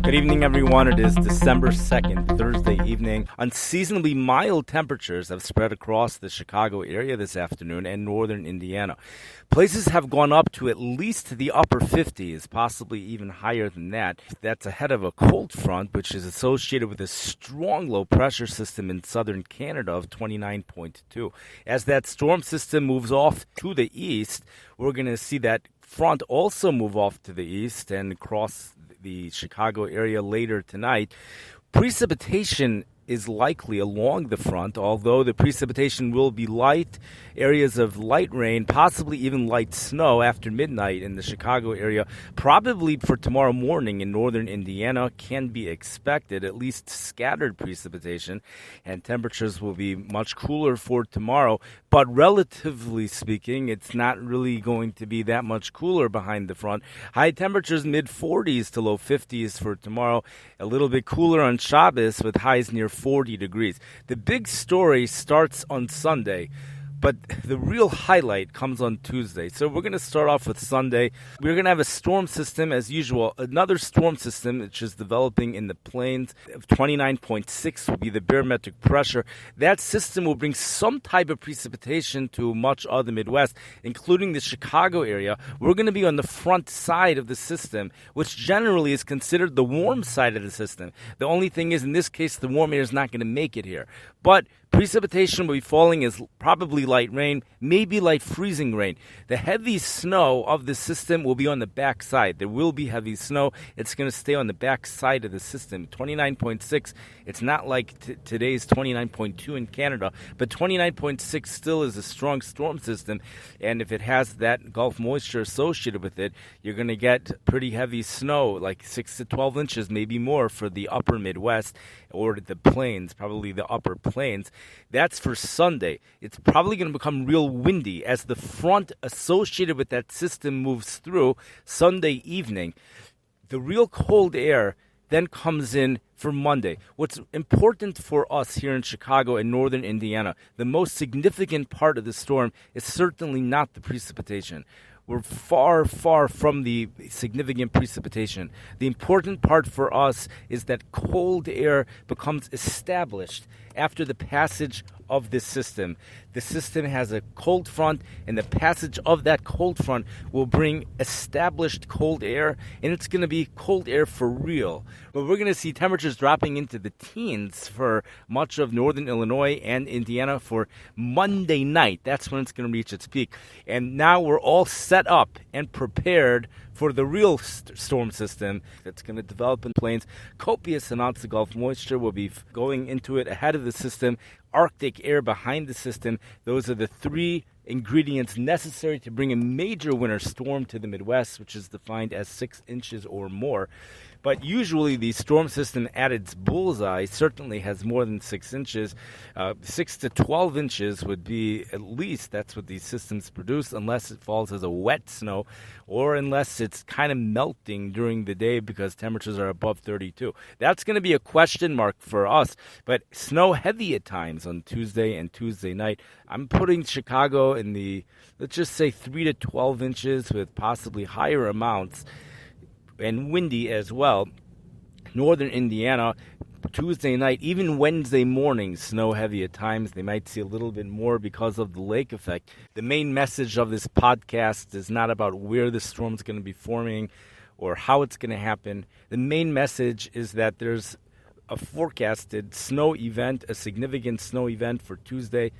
Good evening, everyone. It is December 2nd, Thursday evening. Unseasonably mild temperatures have spread across the Chicago area this afternoon and northern Indiana. Places have gone up to at least the upper 50s, possibly even higher than that. That's ahead of a cold front, which is associated with a strong low-pressure system in southern Canada of 29.2. As that storm system moves off to the east, we're going to see that front also move off to the east and cross the Chicago area later tonight. Precipitation is likely along the front, although the precipitation will be light. Areas of light rain, possibly even light snow after midnight in the Chicago area, probably for tomorrow morning in northern Indiana, can be expected, at least scattered precipitation, and temperatures will be much cooler for tomorrow. But relatively speaking, it's not really going to be that much cooler behind the front. High temperatures mid-40s to low 50s for tomorrow, a little bit cooler on Shabbos with highs near 40 degrees. The big story starts on Sunday, but the real highlight comes on Tuesday. So we're going to start off with Sunday. We're going to have a storm system as usual. Another storm system which is developing in the plains. 29.6 will be the barometric pressure. That system will bring some type of precipitation to much of the Midwest, including the Chicago area. We're going to be on the front side of the system, which generally is considered the warm side of the system. The only thing is, in this case, the warm air is not going to make it here. But precipitation will be falling as probably light rain, maybe light freezing rain. The heavy snow of the system will be on the back side. There will be heavy snow. It's going to stay on the back side of the system. 29.6, it's not like today's 29.2 in Canada, but 29.6 still is a strong storm system. And if it has that Gulf moisture associated with it, you're going to get pretty heavy snow, like 6 to 12 inches, maybe more for the upper Midwest or the plains, probably the upper plains. That's for Sunday. It's probably going to become real windy as the front associated with that system moves through Sunday evening. The real cold air then comes in for Monday. What's important for us here in Chicago and northern Indiana, the most significant part of the storm is certainly not the precipitation. We're far, far from the significant precipitation. The important part for us is that cold air becomes established after the passage of this system. The system has a cold front, and the passage of that cold front will bring established cold air, and it's going to be cold air for real. But we're going to see temperatures dropping into the teens for much of northern Illinois and Indiana for Monday night. That's when it's going to reach its peak. And now we're all set up and prepared for the real storm system that's going to develop in the plains. Copious amounts of Gulf moisture will be going into it ahead of the system. Arctic air behind the system. Those are the three ingredients necessary to bring a major winter storm to the Midwest, which is defined as 6 inches or more. But usually the storm system at its bullseye certainly has more than 6 inches. 6 to 12 inches would be at least, that's what these systems produce, unless it falls as a wet snow or unless it's kind of melting during the day because temperatures are above 32. That's going to be a question mark for us. But snow heavy at times on Tuesday and Tuesday night. I'm putting Chicago in the, let's just say 3 to 12 inches with possibly higher amounts, and windy as well. Northern Indiana, Tuesday night, even Wednesday morning, snow heavy at times. They might see a little bit more because of the lake effect. The main message of this podcast is not about where the storm's going to be forming or how it's going to happen. The main message is that there's a forecasted snow event, a significant snow event for Tuesday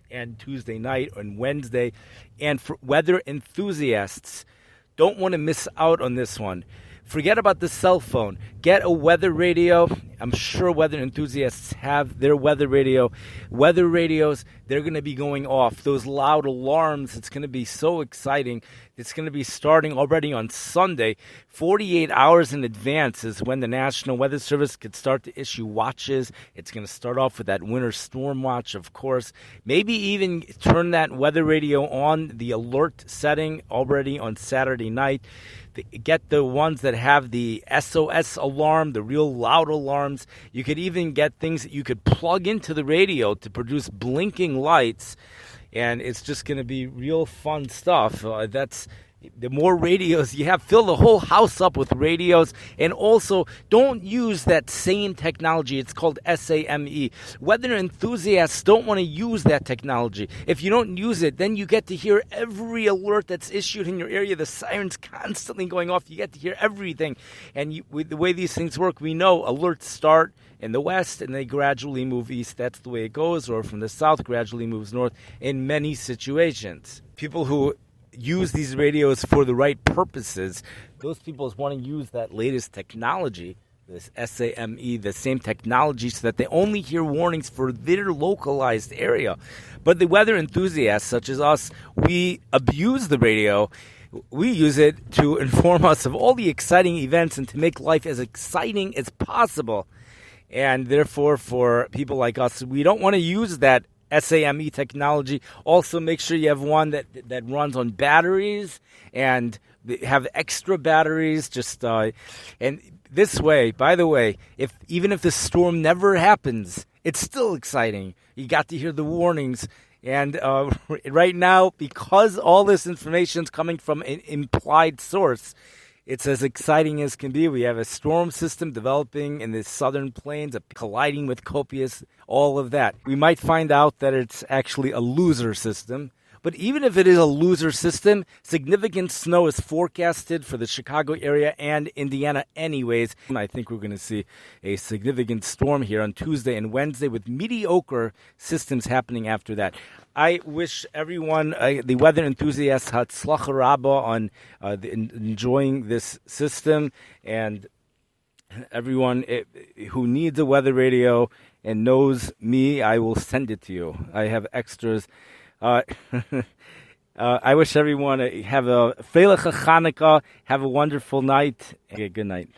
and Tuesday night and Wednesday. And for weather enthusiasts, don't want to miss out on this one. Forget about the cell phone. Get a weather radio. I'm sure weather enthusiasts have their weather radio. Weather radios, they're going to be going off. Those loud alarms, it's going to be so exciting. It's going to be starting already on Sunday. 48 hours in advance is when the National Weather Service could start to issue watches. It's going to start off with that winter storm watch, of course. Maybe even turn that weather radio on the alert setting already on Saturday night. Get the ones that have the SOS alarm, the real loud alarms. You could even get things that you could plug into the radio to produce blinking lights, and it's just going to be real fun stuff. That's The more radios you have, fill the whole house up with radios. And also, don't use that same technology. It's called SAME. Weather enthusiasts don't want to use that technology. If you don't use it, then you get to hear every alert that's issued in your area. The sirens constantly going off. You get to hear everything. And with the way these things work, we know alerts start in the west and they gradually move east. That's the way it goes. Or from the south, gradually moves north in many situations. People who use these radios for the right purposes, those people want to use that latest technology, this SAME, the same technology, so that they only hear warnings for their localized area. But the weather enthusiasts, such as us, we abuse the radio. We use it to inform us of all the exciting events and to make life as exciting as possible. And therefore, for people like us, we don't want to use that SAME technology. Also, make sure you have one that runs on batteries and have extra batteries. And this way, by the way, even if the storm never happens, it's still exciting. You got to hear the warnings. And right now, because all this information is coming from an implied source, it's as exciting as can be. We have a storm system developing in the southern plains, colliding with copious, all of that. We might find out that it's actually a loser system. But even if it is a loser system, significant snow is forecasted for the Chicago area and Indiana anyways. I think we're going to see a significant storm here on Tuesday and Wednesday with mediocre systems happening after that. I wish everyone, the weather enthusiasts, hatzlacha rabba on enjoying this system, and everyone who needs a weather radio and knows me, I will send it to you. I have extras. I wish everyone have a Freiliche Chanukah, have a wonderful night. Okay, good night.